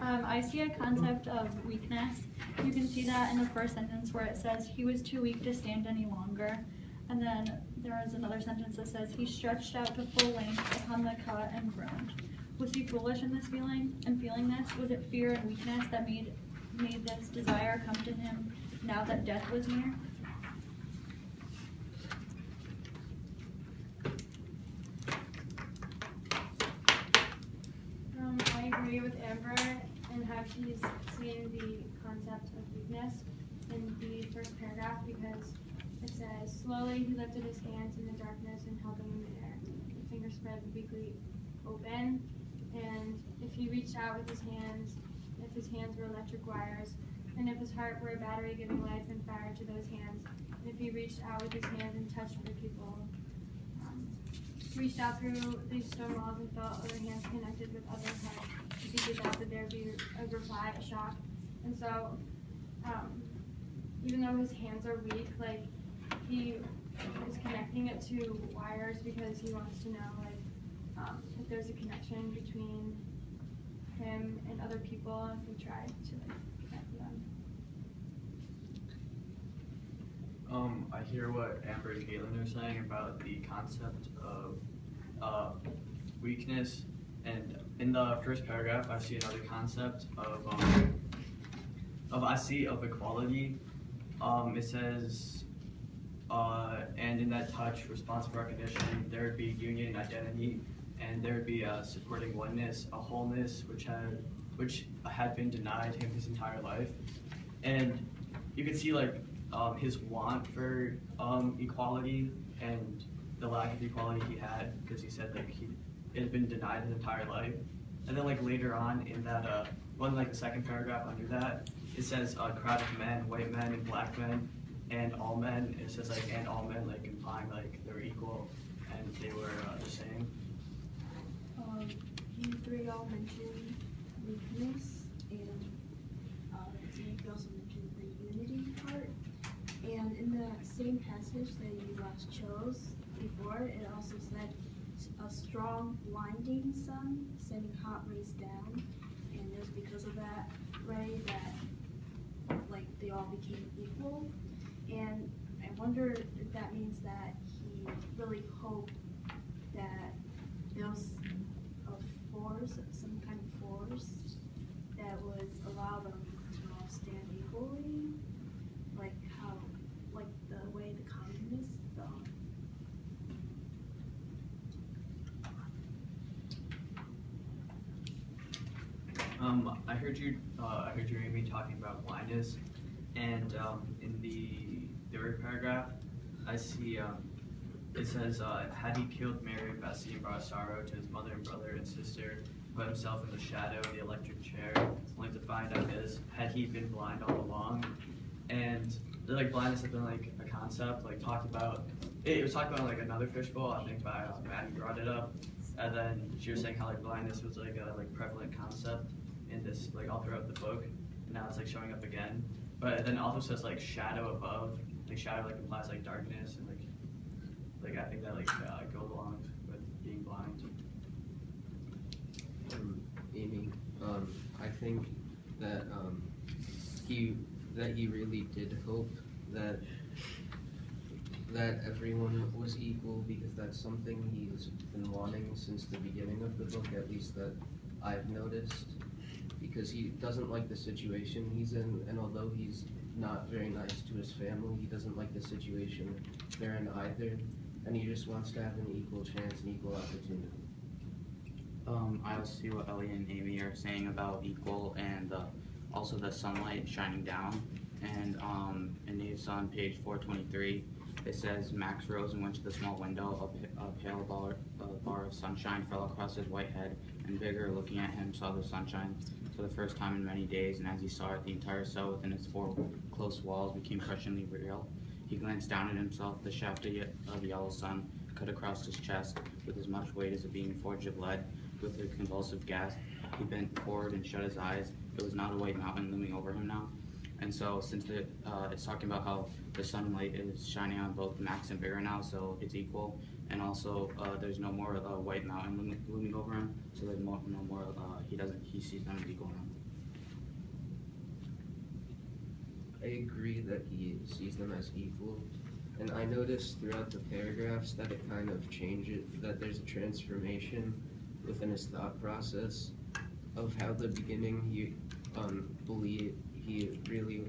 I see a concept of weakness. You can see that in the first sentence where it says he was too weak to stand any longer. And then there is another sentence that says he stretched out to full length upon the cot and groaned. Was he foolish in this feeling and feeling this? Was it fear and weakness that made this desire come to him now that death was near? I agree with Amber and how she's seeing the concept of weakness in the first paragraph, because it says, slowly he lifted his hands in the darkness and held them in the air. The fingers spread weakly open, and if he reached out with his hands, if his hands were electric wires, and if his heart were a battery giving life and fire to those hands, and if he reached out with his hands and touched other people, reached out through these stone walls and felt other hands connected with other hearts. If he did that, would there be a reply, a shock? And so, even though his hands are weak, like, he is connecting it to wires because he wants to know, like, if there's a connection between him and other people, if he tried to, like, connect them. I hear what Amber and Caitlin are saying about the concept of weakness, and in the first paragraph, I see another concept of equality. It says, and in that touch, responsive recognition, there would be union and identity, and there would be a supporting oneness, a wholeness, which had been denied him his entire life, and you could see like his want for equality and the lack of equality he had, because he said like it had been denied his entire life. And then like later on in that like the second paragraph under that, it says a crowd of men, white men and black men, and all men. It says like and all men, like implying like they were equal and they were the same. You three all mentioned weakness, and Jake also mentioned the unity part. And in the same passage that you last chose before, it also said a strong blinding sun sending hot rays down, and it was because of that ray that like they all became equal. And I wonder if that means that he really hoped that there was a force, some kind of force that would allow them to all stand equally, like the way the communists thought. I heard you, Amy, talking about blindness, and in the third paragraph, I see it says, had he killed Mary and Bessie and brought sorrow to his mother and brother and sister, put himself in the shadow of the electric chair, only to find out had he been blind all along? And like blindness has been like a concept, like talked about. It was talked about like another Fishbowl, I think by Maddie brought it up, and then she was saying how like blindness was like a prevalent concept in this like all throughout the book, and now it's like showing up again. But then it also says like shadow above, like shadow like implies like darkness, and like I think that like goes along with being blind. Amy, I think that he really did hope that everyone was equal, because that's something he's been wanting since the beginning of the book, at least that I've noticed, because he doesn't like the situation he's in, and although he's not very nice to his family, he doesn't like the situation they're in either, and he just wants to have an equal chance and equal opportunity. I also see what Elliott and Amy are saying about equal, and also the sunlight shining down. And it's on page 423. It says, Max rose and went to the small window. A pale bar of sunshine fell across his white head, and Bigger, looking at him, saw the sunshine for the first time in many days, and as he saw it, the entire cell within its four close walls became crushingly real. He glanced down at himself. The shaft of yellow sun cut across his chest with as much weight as a being forged of lead. With a convulsive gasp, he bent forward and shut his eyes. It was not a white mountain looming over him now. And so, since it's talking about how the sunlight is shining on both Max and Bigger now, so it's equal, and also there's no more white mountain looming over him, so there's no more. He sees them as equal now. agree that he sees them as equal. And I noticed throughout the paragraphs that it kind of changes, that there's a transformation within his thought process of how the beginning he really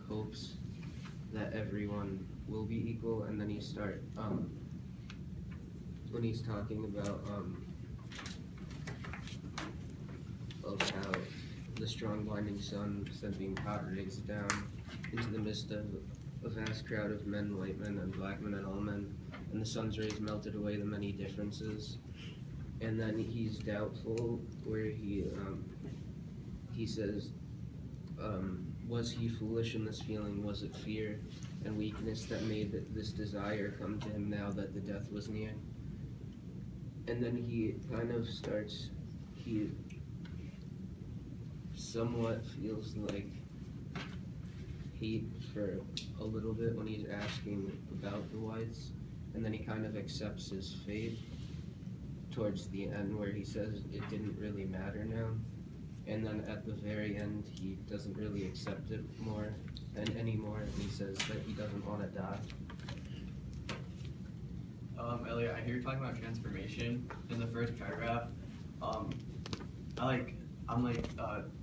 hopes that everyone will be equal, and then when he's talking about of how the strong blinding sun sending hot rays down into the midst of a vast crowd of men, white men and black men and all men, and the sun's rays melted away the many differences. And then he's doubtful where he says, was he foolish in this feeling? Was it fear and weakness that made this desire come to him now that the death was near? And then he kind of starts, he somewhat feels like hate for a little bit when he's asking about the whites, and then he kind of accepts his fate towards the end where he says it didn't really matter now, and then at the very end he doesn't really accept it anymore, and he says that he doesn't want to die. Elliott, I hear you talking about transformation in the first paragraph.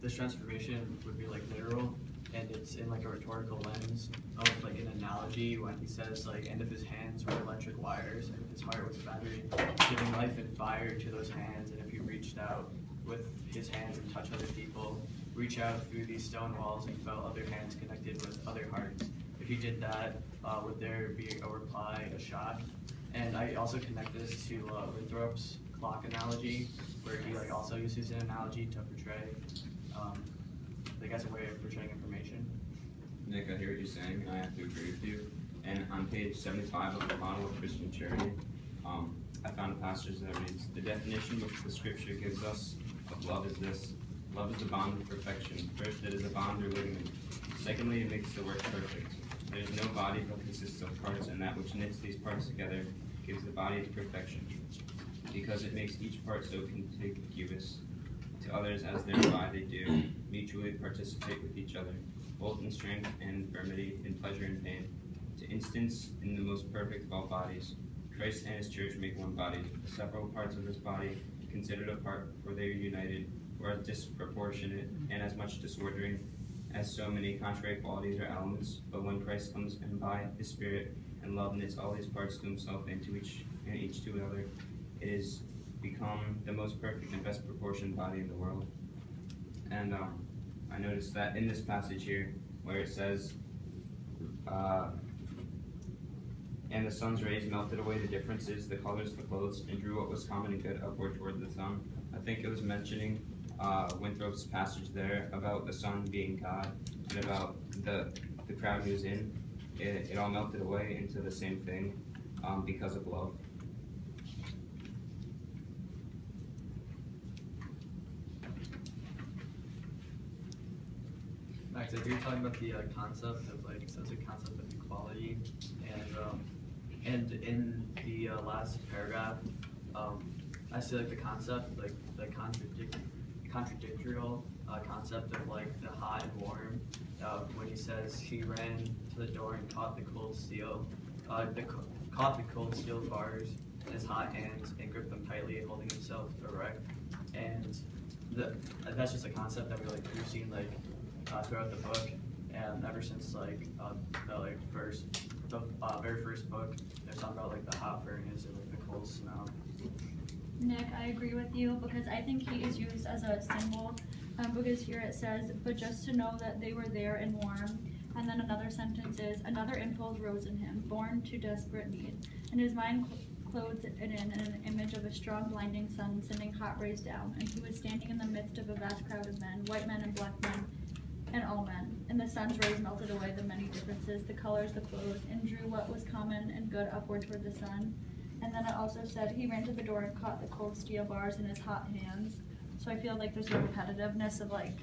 This transformation would be like literal, and it's in like a rhetorical lens of like an analogy when he says like, and if his hands were electric wires, and if his heart was a battery, giving life and fire to those hands, and if he reached out with his hands and touched other people, reach out through these stone walls and felt other hands connected with other hearts. If he did that, would there be a reply, a shot? And I also connect this to Winthrop's clock analogy, where he like also uses an analogy to portray, I guess, a way of portraying information. Nick, I hear what you're saying, and I have to agree with you. And on page 75 of the Model of Christian Charity, I found a passage that reads, the definition which the scripture gives us of love is this: love is the bond of perfection. First, it is a bond or ligament. Secondly, it makes the work perfect. There is no body but consists of parts, and that which knits these parts together gives the body its perfection, because it makes each part so contiguous to others as thereby they do mutually participate with each other, both in strength and infirmity, in pleasure and pain. To instance, in the most perfect of all bodies, Christ and his church make one body. The several parts of this body, considered apart, for they are united, or as disproportionate and as much disordering as so many contrary qualities or elements. But when Christ comes and by his Spirit and love knits all these parts to himself and to each to another, it is become the most perfect and best proportioned body in the world. And I noticed that in this passage here, where it says, and the sun's rays melted away the differences, the colors of the clothes, and drew what was common and good upward toward the sun. I think it was mentioning Winthrop's passage there about the sun being God, and about the crowd he was in. It all melted away into the same thing because of love. Max, I hear you talking about the concept of like sense of concept of equality, and in the last paragraph, I see like the concept, like the contradictorial concept of like the hot and warm. When he says he ran to the door and caught the cold steel bars in his hot hands and gripped them tightly, holding himself erect. And that's just a concept that we've seen like throughout the book, and ever since the very first book, there's something about like the hot furnace and like the cold snow. Nick, I agree with you because I think he is used as a symbol, because here it says, but just to know that they were there and warm. And then another sentence is, another impulse rose in him, born to desperate need, and his mind clothed it in an image of a strong blinding sun sending hot rays down, and he was standing in the midst of a vast crowd of men, white men and black men, and all men. And the sun's rays melted away the many differences, the colors, the clothes, and drew what was common and good upward toward the sun. And then it also said he ran to the door and caught the cold steel bars in his hot hands. So I feel like there's a repetitiveness of like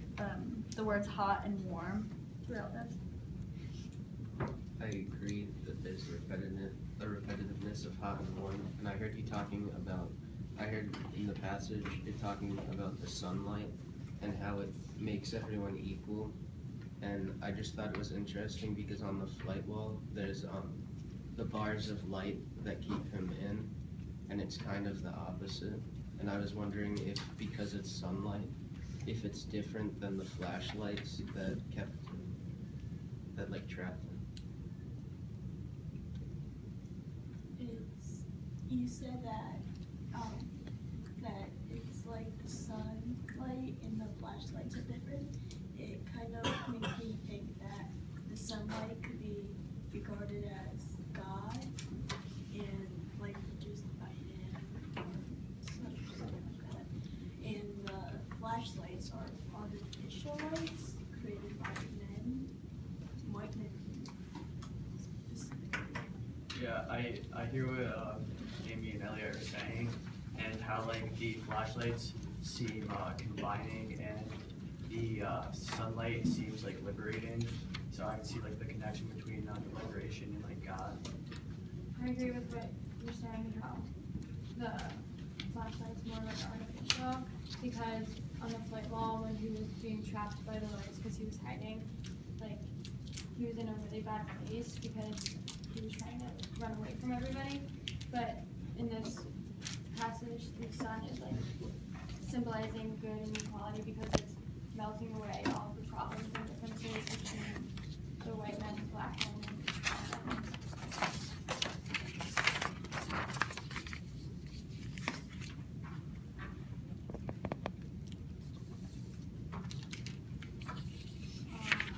the words hot and warm throughout this. I agree that there's a repetitiveness of hot and warm, and I heard in the passage it talking about the sunlight and how it makes everyone equal, And I just thought it was interesting because on the flight wall, there's the bars of light that keep him in, and it's kind of the opposite. And I was wondering if, because it's sunlight, if it's different than the flashlights that like trapped him. You said that that it's like the sunlight and the flashlights are different. It kind of makes me think that the sunlight could be regarded as God and like produced by him or something like that. And the flashlights are artificial lights created by men, white men specifically. Yeah, I hear what Amy and Elliott are saying, and how like the flashlights seem combining, and the sunlight seems like liberating. So I can see like the connection between the liberation and like God. I agree with what you're saying, how the flashlight's more like artificial, because on the flight wall when he was being trapped by the lights because he was hiding, like he was in a really bad place because he was trying to run away from everybody. But in this passage, the sun is like symbolizing good and equality because it's melting away all the problems and differences between the white men and black men and brown men.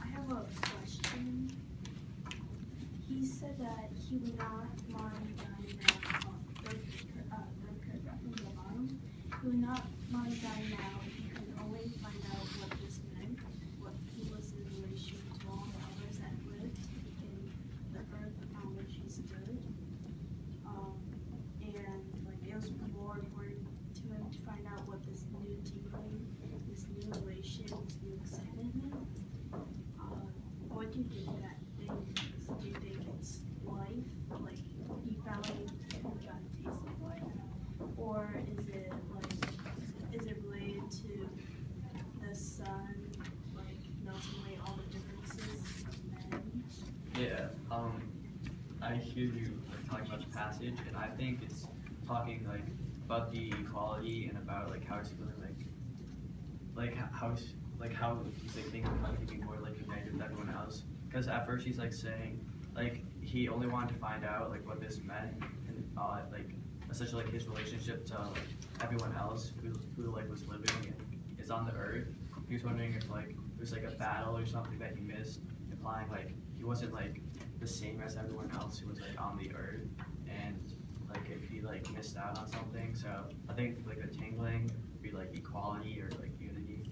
I have a question. He said that he would not mind dying now. Third paragraph from the bottom. He would not mind dying now if he could only find out what this meant, what he was in relation to all the others that lived in the earth upon which he stood. And like it was more important to him to find out what this new tingling, this new relation, this new excitement meant. What do you think that thing is? Do you think it's life? Like he finally got a taste of life? Or is it related to the sun, like melting away all the differences of men? Yeah, I hear you like, talking about the passage, and I think it's talking like about the equality and about like how he's feeling how he's like thinking about being more like united with everyone else. Because at first he's like saying like he only wanted to find out like what this meant, and like essentially like his relationship to like everyone else who like was living and is on the earth. He was wondering if like it was like a battle or something that he missed, implying like he wasn't like the same as everyone else who was like on the earth, and like if he like missed out on something. So I think like a tingling would be like equality or like unity.